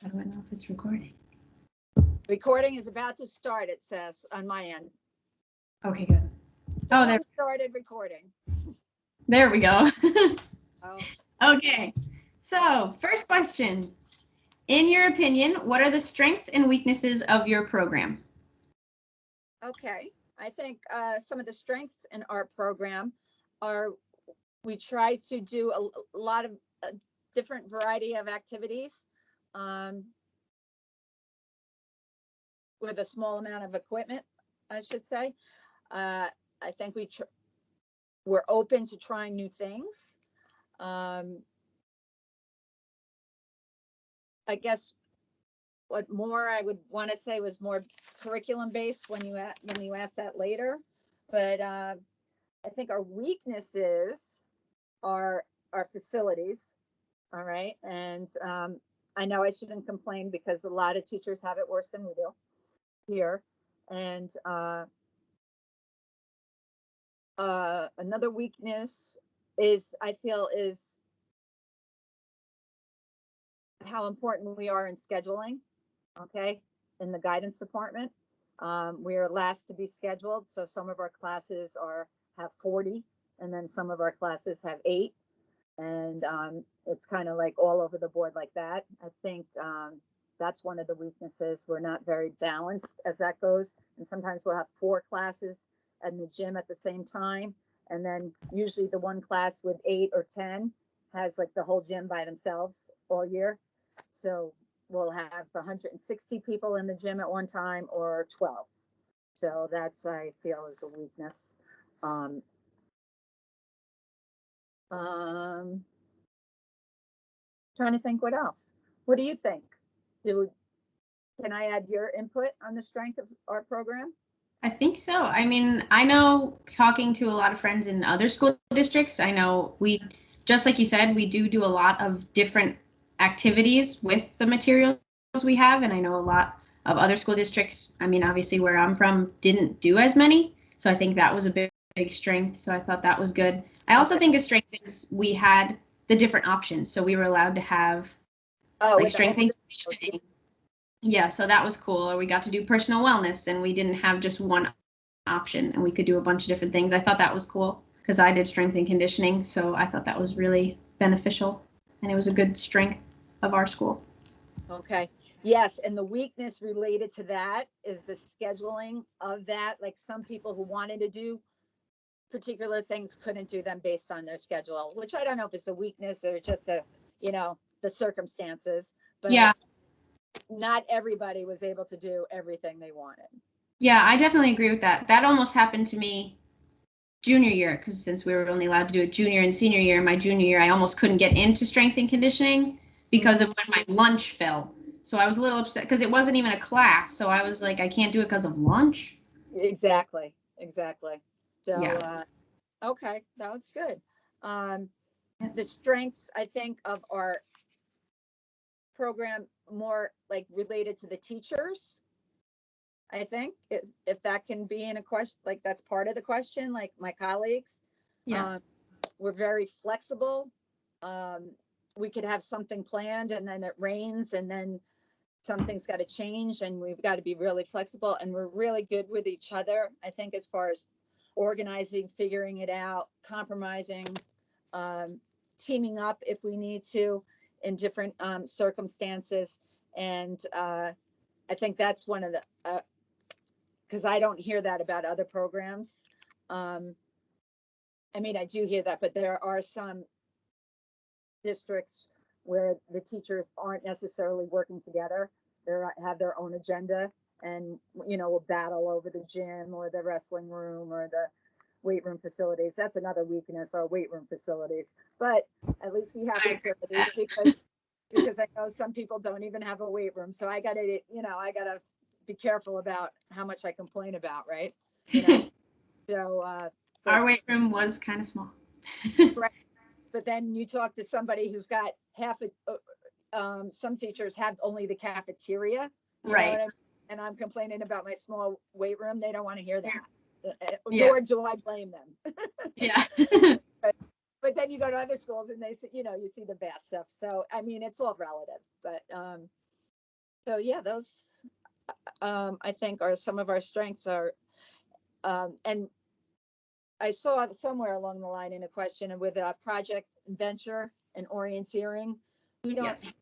How do I know if it's recording? Recording is about to start, it says on my end. Okay, good. So there started recording. There we go. Oh. Okay. So first question. In your opinion, what are the strengths and weaknesses of your program? Okay. I think some of the strengths in our program are we try to do a lot of different variety of activities with a small amount of equipment, I should say. I think we're open to trying new things. I guess what more I would want to say was more curriculum based when you ask that later. But I think our weaknesses are our facilities. All right. And I know I shouldn't complain because a lot of teachers have it worse than we do here. And another weakness is, I feel, is how important we are in scheduling. Okay. In the guidance department, we are last to be scheduled. So some of our classes have 40, and then some of our classes have 8. And it's kind of like all over the board like that. I think that's one of the weaknesses. We're not very balanced as that goes. And sometimes we'll have 4 classes in the gym at the same time. And then usually the one class with 8 or 10 has like the whole gym by themselves all year. So we'll have 160 people in the gym at one time or 12. So that's, I feel, is a weakness. Trying to think what else. What do you think? Can I add your input on the strength of our program? I think so. I mean, I know talking to a lot of friends in other school districts, I know just like you said, we do a lot of different activities with the materials we have. And I know a lot of other school districts, I mean, obviously where I'm from, didn't do as many. So I think that was a big strength. So I thought that was good. I also think a strength is we had the different options. So we were allowed to have like strength and conditioning. Yeah, so that was cool. Or we got to do personal wellness and we didn't have just one option and we could do a bunch of different things. I thought that was cool because I did strength and conditioning. So I thought that was really beneficial and it was a good strength of our school. Okay. Yes. And the weakness related to that is the scheduling of that. Like some people who wanted to do particular things couldn't do them based on their schedule, which I don't know if it's a weakness or just the circumstances, but yeah, not everybody was able to do everything they wanted. Yeah, I definitely agree with that. That almost happened to me junior year because since we were only allowed to do it junior and senior year, my junior year, I almost couldn't get into strength and conditioning because of when my lunch fell. So I was a little upset because it wasn't even a class. So I was like, I can't do it because of lunch. Exactly. So, yeah. Okay, that was good. The strengths, I think, of our program more like related to the teachers. I think if that can be in a question, like that's part of the question, like my colleagues. Yeah. We're very flexible. We could have something planned and then it rains and then something's got to change and we've got to be really flexible and we're really good with each other. I think as far as organizing, figuring it out, compromising, teaming up if we need to in different circumstances. And I think that's one of the, because I don't hear that about other programs. I mean, I do hear that, but there are some districts where the teachers aren't necessarily working together. They have their own agenda and, will battle over the gym or the wrestling room or the weight room facilities. That's another weakness, our weight room facilities. But at least we have facilities because I know some people don't even have a weight room. So I gotta be careful about how much I complain about, right? So our weight room was kind of small. Right. But then you talk to somebody who's got some teachers have only the cafeteria, right? And I'm complaining about my small weight room. They don't want to hear that. Nor do I blame them. Yeah. But then you go to other schools and they say, you see the best stuff. So, I mean, it's all relative, but So yeah, those I think are some of our strengths are, and I saw somewhere along the line in a question with a project venture and orienteering, we don't Yes.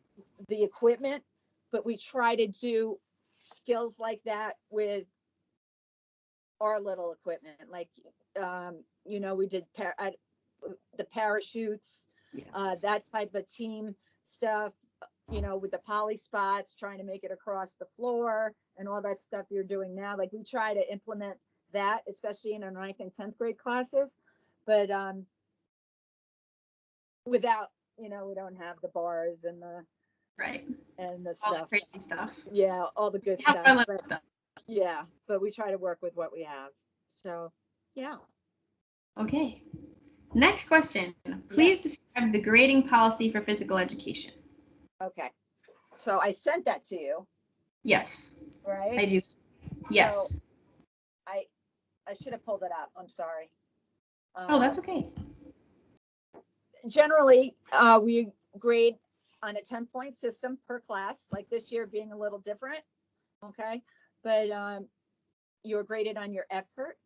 the equipment, but we try to do skills like that with our little equipment. Like, we did the parachutes, that Yes. type of team stuff, with the poly spots, trying to make it across the floor and all that stuff you're doing now. Like we try to implement that, especially in our 9th and 10th grade classes. But without, we don't have the bars and Right. the All the stuff. crazy stuff. Yeah, all the good We have our stuff. little But stuff. yeah, but we try to work with what we have. So yeah. Okay. Next question. Please Yes. describe the grading policy for physical education. Okay. So I sent that to you, Yes, right? I do. So Yes. I I should have pulled it up. I'm sorry. Oh, Um, that's okay. Generally, we grade on a 10-point system per class, like this year being a little different. Okay. But you're graded on your effort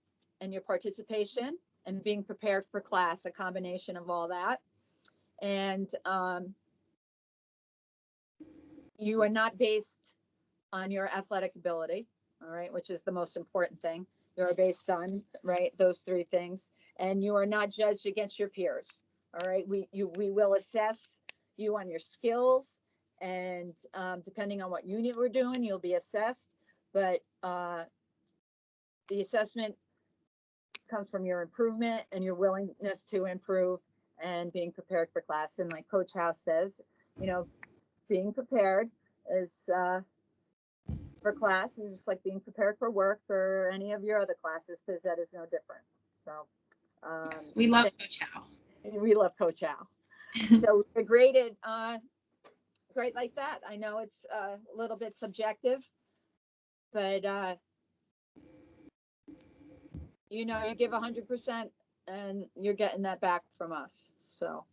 and your participation and being prepared for class, a combination of all that. And you are not based on your athletic ability, all right, which is the most important thing. You're based on, right, those three things, and you are not judged against your peers. All right, we will assess you on your skills, and depending on what unit we're doing, you'll be assessed. But the assessment comes from your improvement and your willingness to improve and being prepared for class. And like Coach House says, being prepared is for class is just like being prepared for work or any of your other classes, because that is no different. So Yes, we love Coach Howe. we love Coach Al. So we're graded great like that. I know it's a little bit subjective, but you give 100% and you're getting that back from us. So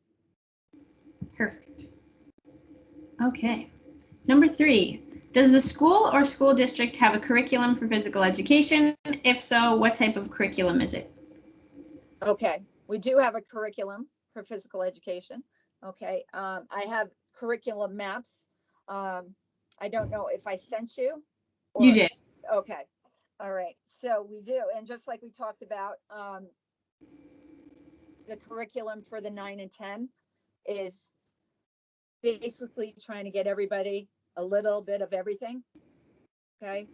Perfect. Okay. Number 3. Does the school or school district have a curriculum for physical education? If so, what type of curriculum is it? okay, we do have a curriculum for physical education. Okay, I have curriculum maps. I don't know if I sent you You or did. okay. All right. So we do. And just like we talked about, the curriculum for the 9 and 10 is basically trying to get everybody a little bit of everything. Okay.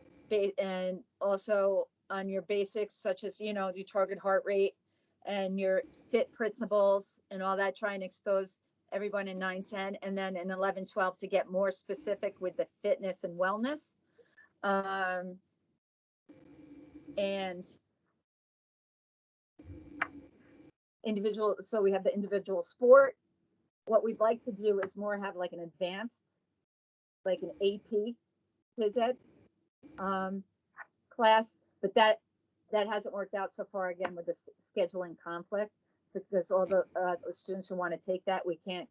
And also on your basics, such as, your target heart rate and your fit principles and all that, trying to expose everyone in 9, 10, and then in 11, 12 to get more specific with the fitness and wellness. And individual, so we have the individual sport. What we'd like to do is more have like an advanced, like an AP phys ed class, but that hasn't worked out so far, again, with the scheduling conflict, because all the students who want to take that, we can't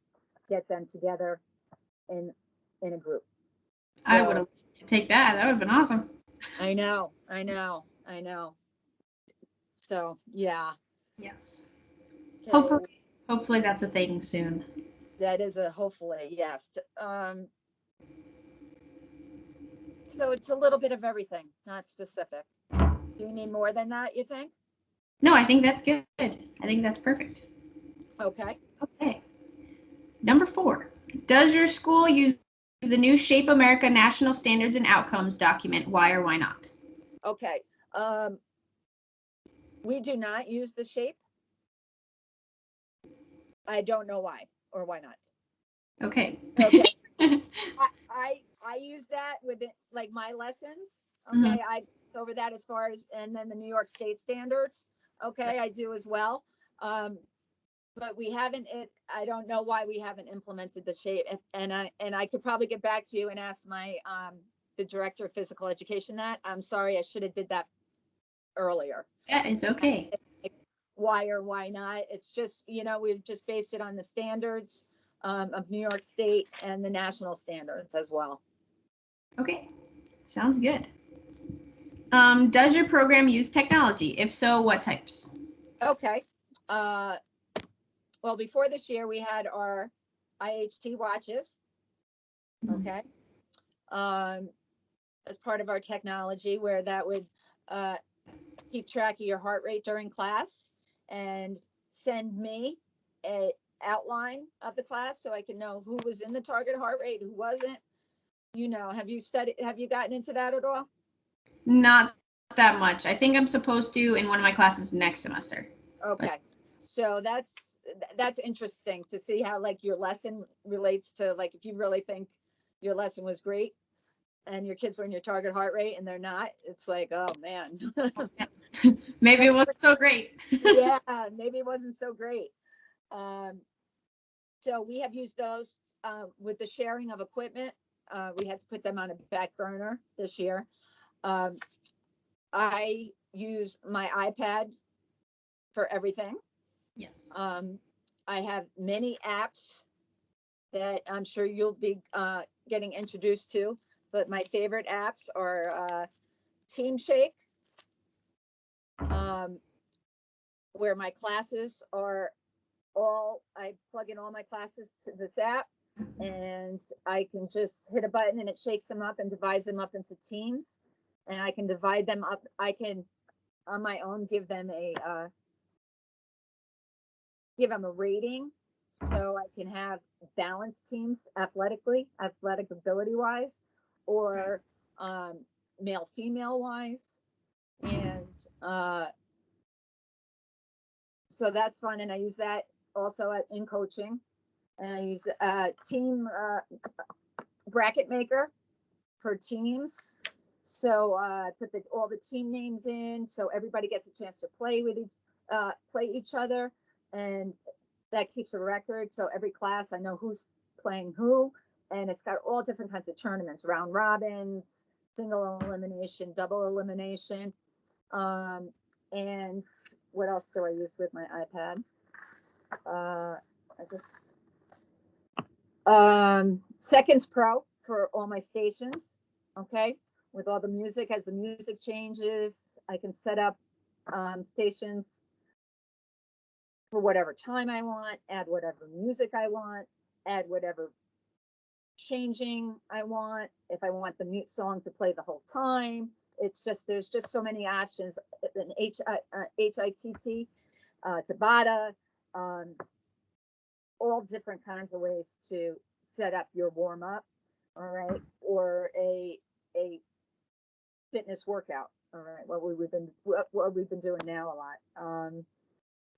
get them together in a group. So, I would have liked to take that. That would have been awesome. I know. So yeah. Yes. So Hopefully that's a thing soon. that is a hopefully, yes. So it's a little bit of everything, not specific. Do you need more than that, you think? No, I think that's good. I think that's perfect. Okay. Okay. Number 4. Does your school use the new Shape America National Standards and Outcomes document? Why or why not? Okay. We do not use the shape. I don't know why or why not. Okay. Okay. I use that with it, like my lessons. Okay. I over that as far as, and then the New York State standards. Okay. I do as well. But we haven't, I don't know why we haven't implemented the shape. And I could probably get back to you and ask my, the director of physical education that. I'm sorry, I should have did that earlier. That is okay. Why or why not? It's just, we've just based it on the standards of New York State and the national standards as well. Okay, sounds good. Does your program use technology? If so, what types? Okay. Well, before this year, we had our IHT watches. Okay. As part of our technology, where that would keep track of your heart rate during class and send me a outline of the class so I can know who was in the target heart rate, who wasn't. Have you gotten into that at all? Not that much. I think I'm supposed to in one of my classes next semester. Okay. So that's interesting to see how like your lesson relates to, like, if you really think your lesson was great and your kids were in your target heart rate and they're not, it's like, oh man. Maybe it wasn't so great. Yeah, maybe it wasn't so great. So we have used those with the sharing of equipment. We had to put them on a back burner this year. I use my iPad for everything. Yes. I have many apps that I'm sure you'll be getting introduced to, but my favorite apps are Team Shake, where my classes are I plug in all my classes to this app, and I can just hit a button and it shakes them up and divides them up into teams, and I can divide them up. I can on my own give them a rating, so I can have balanced teams athletic ability wise, or male female wise, and so that's fun. And I use that also in coaching, and I use team bracket maker for teams. So put all the team names in, so everybody gets a chance to play each other, and that keeps a record. So every class, I know who's playing who, and it's got all different kinds of tournaments, round robins, single elimination, double elimination. And what else do I use with my iPad? Seconds Pro for all my stations. Okay. With all the music, as the music changes, I can set up stations for whatever time I want, add whatever music I want, add whatever changing I want. If I want the mute song to play the whole time, there's just so many options. An HITT, Tabata, all different kinds of ways to set up your warm up, all right, or a fitness workout, all right. What we've been doing now a lot,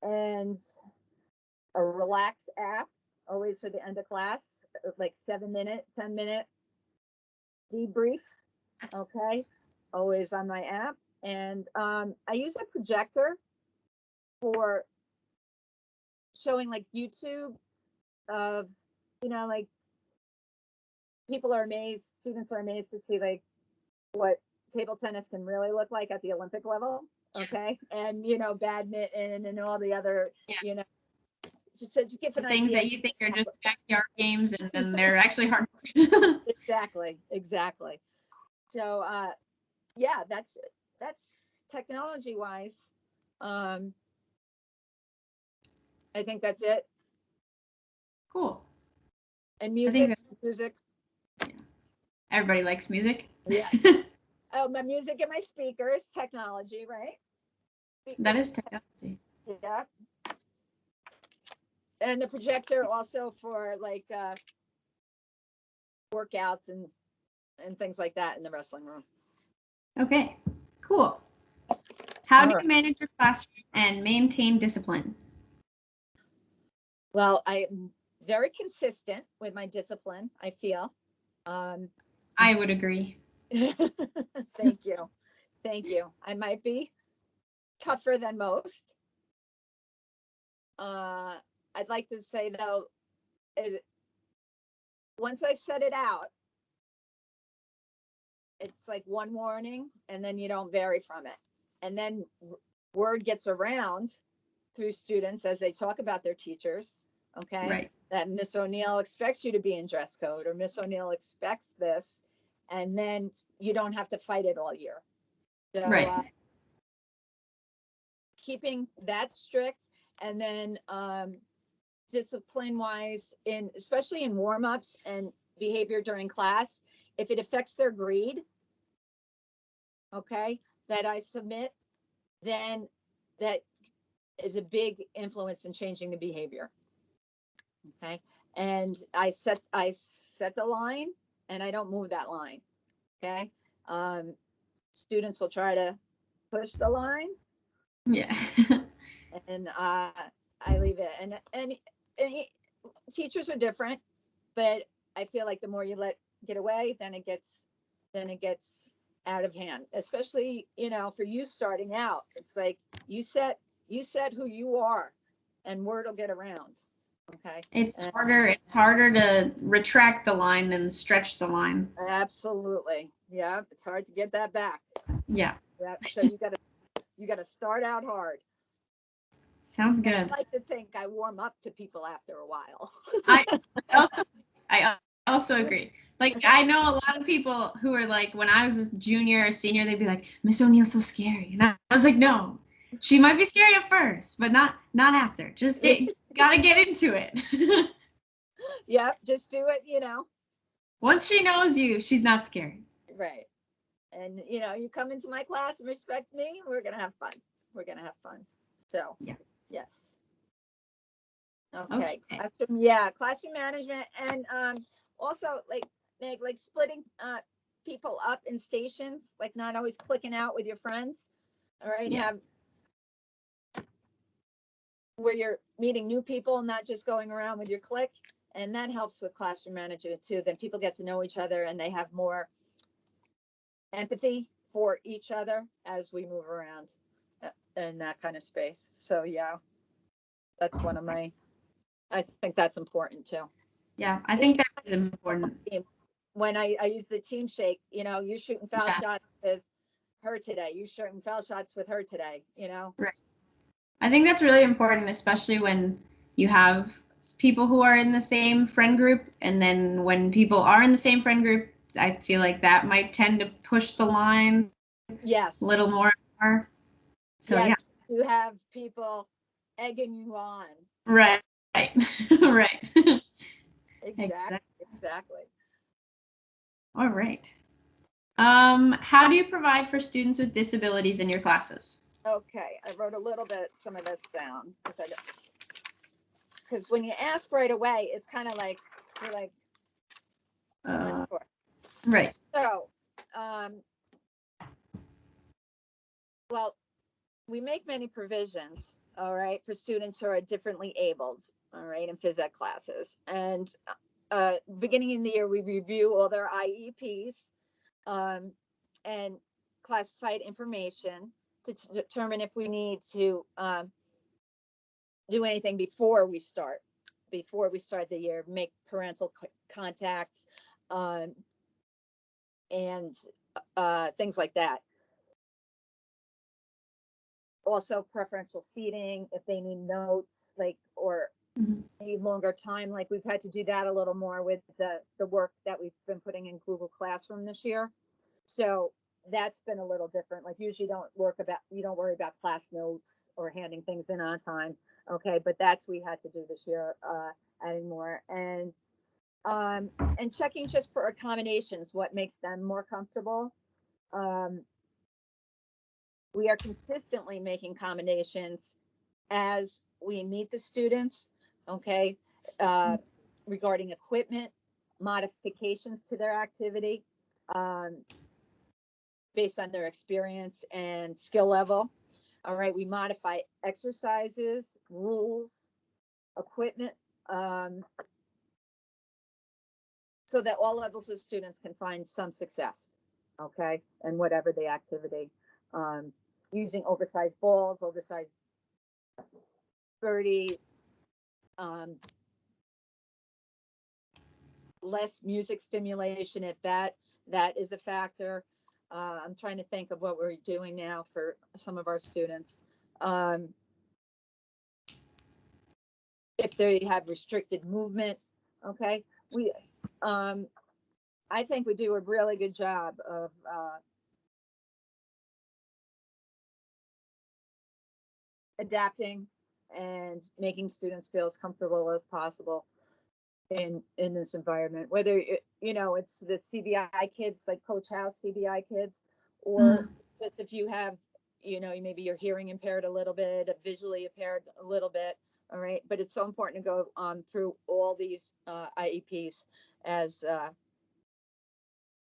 and a relax app always for the end of class, like 7-minute, 10-minute debrief. Okay, always on my app, and I use a projector for showing like YouTube of, like people are amazed, students are amazed to see like what table tennis can really look like at the Olympic level. Okay. And, badminton and all the other, just to give an things idea. that you think are just backyard games, and then they're actually hard. Exactly. So, yeah, that's technology wise. I think that's it. Cool. And music. Yeah. Everybody likes music. Yes. Oh, my music and my speakers, technology, right? That is technology. Yeah. And the projector also for like workouts and things like that in the wrestling room. Okay, cool. How do you manage your classroom and maintain discipline? Well, I'm very consistent with my discipline, I feel. I would agree. Thank you. I might be tougher than most. I'd like to say though, once I set it out, it's like one warning and then you don't vary from it. And then word gets around through students as they talk about their teachers, okay, right, that Miss O'Neill expects you to be in dress code, or Miss O'Neill expects this. and then you don't have to fight it all year. So Right. keeping that strict, and then discipline wise, in especially in warm-ups and behavior during class, if it affects their grade, okay, that I submit, then that is a big influence in changing the behavior. Okay. And I set the line, and I don't move that line. Okay. Students will try to push the line, Yeah. and I leave it. And teachers are different, but I feel like the more you let get away, then it gets out of hand, especially, for you starting out. It's like you said who you are, and word will get around. Okay. It's harder to retract the line than stretch the line. Absolutely. Yeah. It's hard to get that back. Yeah. Yeah. So you gotta start out hard. Sounds But I good. like to think I warm up to people after a while. I also I also agree. Like, I know a lot of people who are like, when I was a junior or senior, they'd be like, Miss O'Neill's so scary. And I was like, no, she might be scary at first, but not after. Just gotta get into it. Yep. Just do it, Once she knows you, she's not scary. right. And, you come into my class and respect me, we're going to have fun. We're going to have fun. So, Yeah. yes. Okay. Classroom management. And also, like, Meg, like splitting people up in stations, like not always clicking out with your friends. All right. Yeah. Where you're meeting new people, not just going around with your clique. And that helps with classroom management too. Then people get to know each other, and they have more empathy for each other as we move around in that kind of space. So yeah, that's one of my, I think that's important too. Yeah, I think that is important. When I use the team shake, you're shooting foul shots with her today. You're shooting foul shots with her today, Right. I think that's really important, especially when you have people who are in the same friend group. And then when people are in the same friend group, I feel like that might tend to push the line Yes. a little more. So yes, you have people egging you on. Right. Right. Exactly. All right. How do you provide for students with disabilities in your classes? Okay, I wrote a little bit, some of this down, because when you ask right away, it's kind of like, you're like, I'm not sure. Right. So, well, we make many provisions, all right, for students who are differently abled, all right, in phys ed classes. And beginning in the year, we review all their IEPs and classified information to determine if we need to do anything before we start the year, make parental contacts and things like that. Also preferential seating if they need notes, like, or need longer time. Like, we've had to do that a little more with the work that we've been putting in Google Classroom this year. So that's been a little different. Like, usually you don't worry about class notes or handing things in on time. Okay. But we had to do this year, adding more, and checking just for accommodations, what makes them more comfortable. We are consistently making accommodations as we meet the students, okay, regarding equipment, modifications to their activity, based on their experience and skill level. All right, we modify exercises, rules, equipment, so that all levels of students can find some success, okay, and whatever the activity. Using oversized balls, oversized birdie, less music stimulation if that is a factor. I'm trying to think of what we're doing now for some of our students. If they have restricted movement, okay, we I think we do a really good job of adapting and making students feel as comfortable as possible in this environment, whether it's the CBI kids, like Coach House CBI kids, or just if you have, maybe you're hearing impaired a little bit, visually impaired a little bit. All right. But it's so important to go through all these IEPs as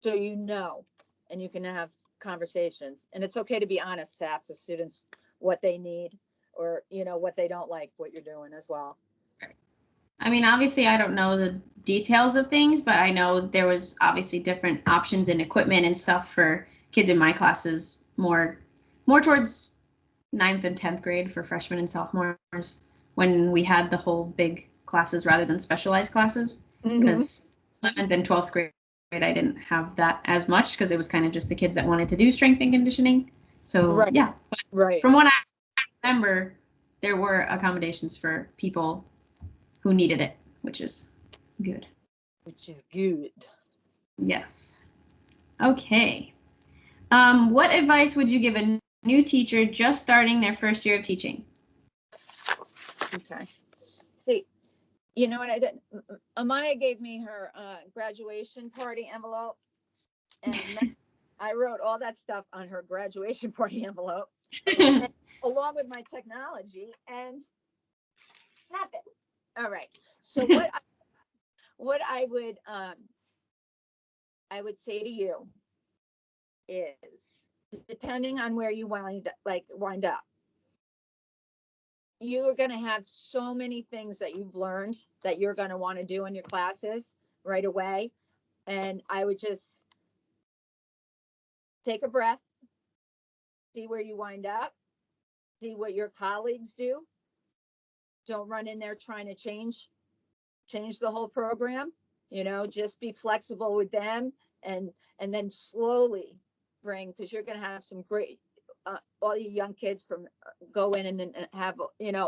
so and you can have conversations, and it's okay to be honest to ask the students what they need, or what they don't like what you're doing as well. I mean, obviously I don't know the details of things, but I know there was obviously different options and equipment and stuff for kids in my classes, more towards 9th and 10th grade for freshmen and sophomores, when we had the whole big classes rather than specialized classes, because 11th and 12th grade I didn't have that as much, because it was kind of just the kids that wanted to do strength and conditioning. So yeah, but from what I remember, there were accommodations for people who needed it, which is good. Yes. Okay. What advice would you give a new teacher just starting their first year of teaching? Okay. See, you know what I did? Amaya gave me her graduation party envelope, and I wrote all that stuff on her graduation party envelope, along with my technology, and nothing. All right. So what I would say to you is, depending on where you wind up, you are going to have so many things that you've learned that you're going to want to do in your classes right away. And I would just take a breath, see where you wind up, see what your colleagues do. Don't run in there trying to change the whole program. Just be flexible with them, and then slowly bring, because you're going to have some great all you young kids from go in and have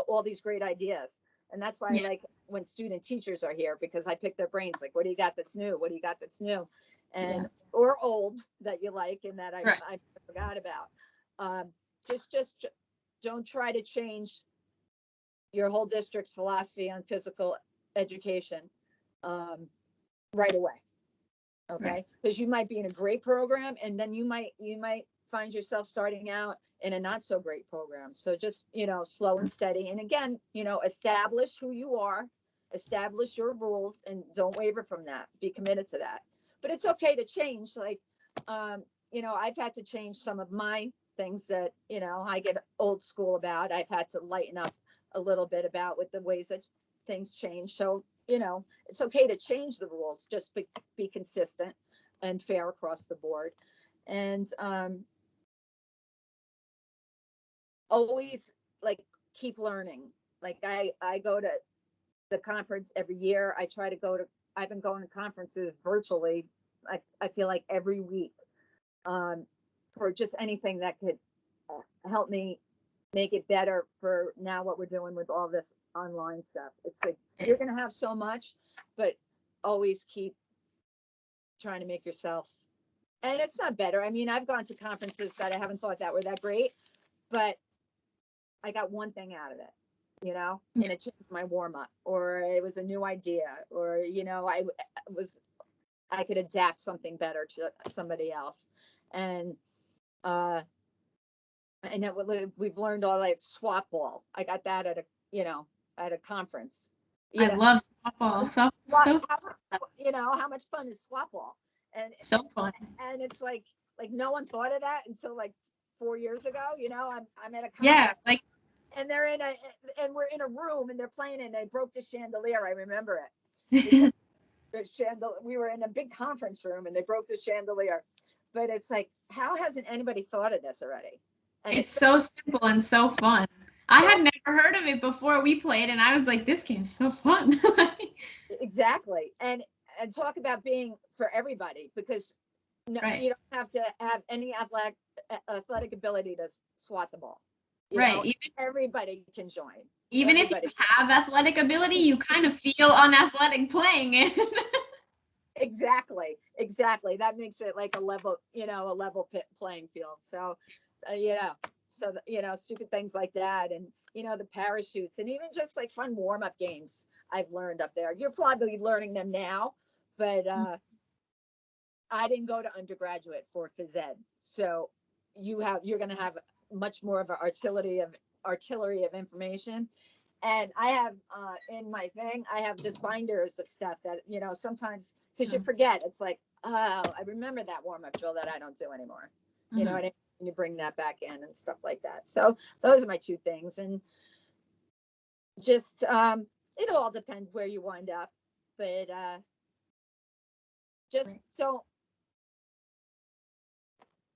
all these great ideas. And that's why I like when student teachers are here, because I pick their brains, like, what do you got that's new, and or old that you like, and that I forgot about. Just don't try to change your whole district's philosophy on physical education right away. Okay. Because you might be in a great program, and then you might find yourself starting out in a not so great program. So just, slow and steady. And again, establish who you are, establish your rules, and don't waver from that. Be committed to that. But it's okay to change. Like, I've had to change some of my things that, I get old school about. I've had to lighten up a little bit about with the ways that things change. So, it's okay to change the rules, just be consistent and fair across the board. And always keep learning. Like I go to the conference every year. I've been going to conferences virtually. I feel like every week for just anything that could help me make it better for now what we're doing with all this online stuff. It's like you're going to have so much, but always keep trying to make yourself, and it's not better. I mean, I've gone to conferences that I haven't thought that were that great, but I got one thing out of it, and it changed my warm up, or it was a new idea, or, I could adapt something better to somebody else. And, we've learned all like swap ball. I got that at a conference. I love softball. How much fun is swap ball? And so fun. And it's like no one thought of that until like 4 years ago. I'm at a conference, and we're in a room, and they're playing, and they broke the chandelier. I remember it. We were in a big conference room, and they broke the chandelier. But it's like, how hasn't anybody thought of this already? And it's so simple and so fun. I had never heard of it before we played, and I was like, this game's so fun. Exactly. And talk about being for everybody, because you don't have to have any athletic ability to swat the ball. Even everybody can join. Even if you have athletic ability, you kind of feel unathletic playing it. Exactly. That makes it like a level, a level playing field. So, stupid things like that. And, the parachutes and even just like fun warm up games I've learned up there. You're probably learning them now, but I didn't go to undergraduate for phys ed. So you're going to have much more of an artillery of information. And I have in my thing, I have just binders of stuff that, sometimes because you forget, it's like, oh, I remember that warm up drill that I don't do anymore. You know what I mean? And you bring that back in and stuff like that. So those are my two things. And just, it'll all depend where you wind up, but just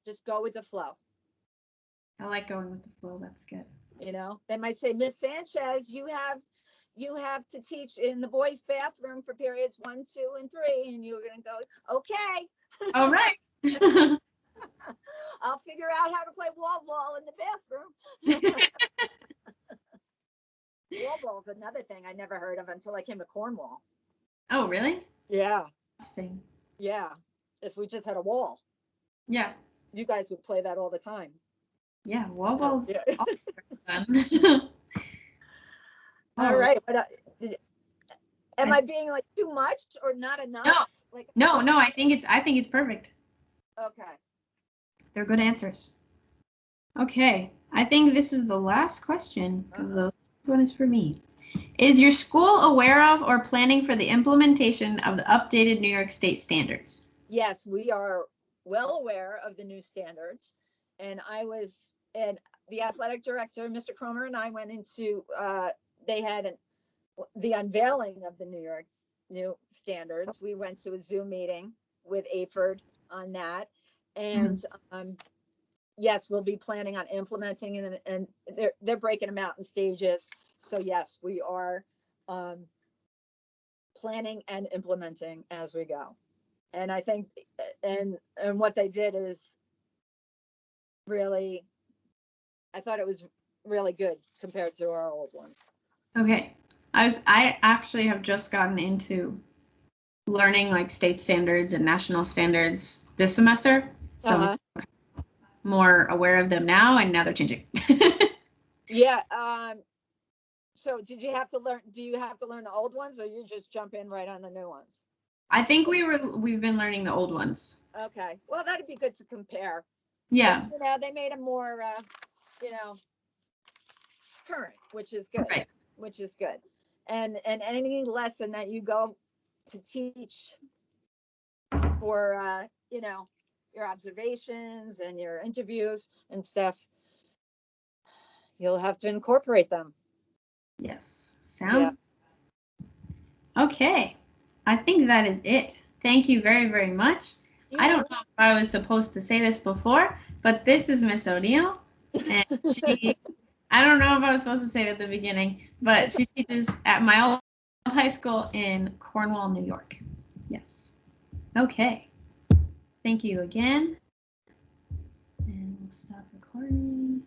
just go with the flow. I like going with the flow. That's good. They might say, Miss Sanchez, you have to teach in the boys' bathroom for periods 1, 2, and 3, and you're gonna go, okay. All right. I'll figure out how to play wall ball in the bathroom. Wall ball is another thing I never heard of until I came to Cornwall. Oh, really? Yeah. Interesting. Yeah. If we just had a wall. Yeah. You guys would play that all the time. Yeah, wall balls. Yeah. Fun. All right. But, am I being like too much or not enough? No. I think it's perfect. Okay. They're good answers. Okay, I think this is the last question because the last one is for me. Is your school aware of or planning for the implementation of the updated New York State standards? Yes, we are well aware of the new standards. And the athletic director, Mr. Cromer, and I went into, they had the unveiling of the New York new standards. We went to a Zoom meeting with AFERD on that. And yes, we'll be planning on implementing and they're breaking them out in stages. So yes, we are planning and implementing as we go. And I think, and what they did is really, I thought it was really good compared to our old ones. Okay. I actually have just gotten into learning like state standards and national standards this semester. So I'm more aware of them now, and now they're changing. Yeah. So do you have to learn the old ones, or you just jump in right on the new ones? I think we've been learning the old ones. Okay. Well, that'd be good to compare. Yeah. But, they made them more, current, which is good. Right. Which is good. And any lesson that you go to teach for, your observations and your interviews and stuff, you'll have to incorporate them. Yes. Sounds okay. I think that is it. Thank you very, very much. I don't know if I was supposed to say this before, but this is Miss O'Neill, and she I don't know if I was supposed to say it at the beginning, but she teaches at my old high school in Cornwall, New York. Yes. Okay. Thank you again. And we'll stop recording.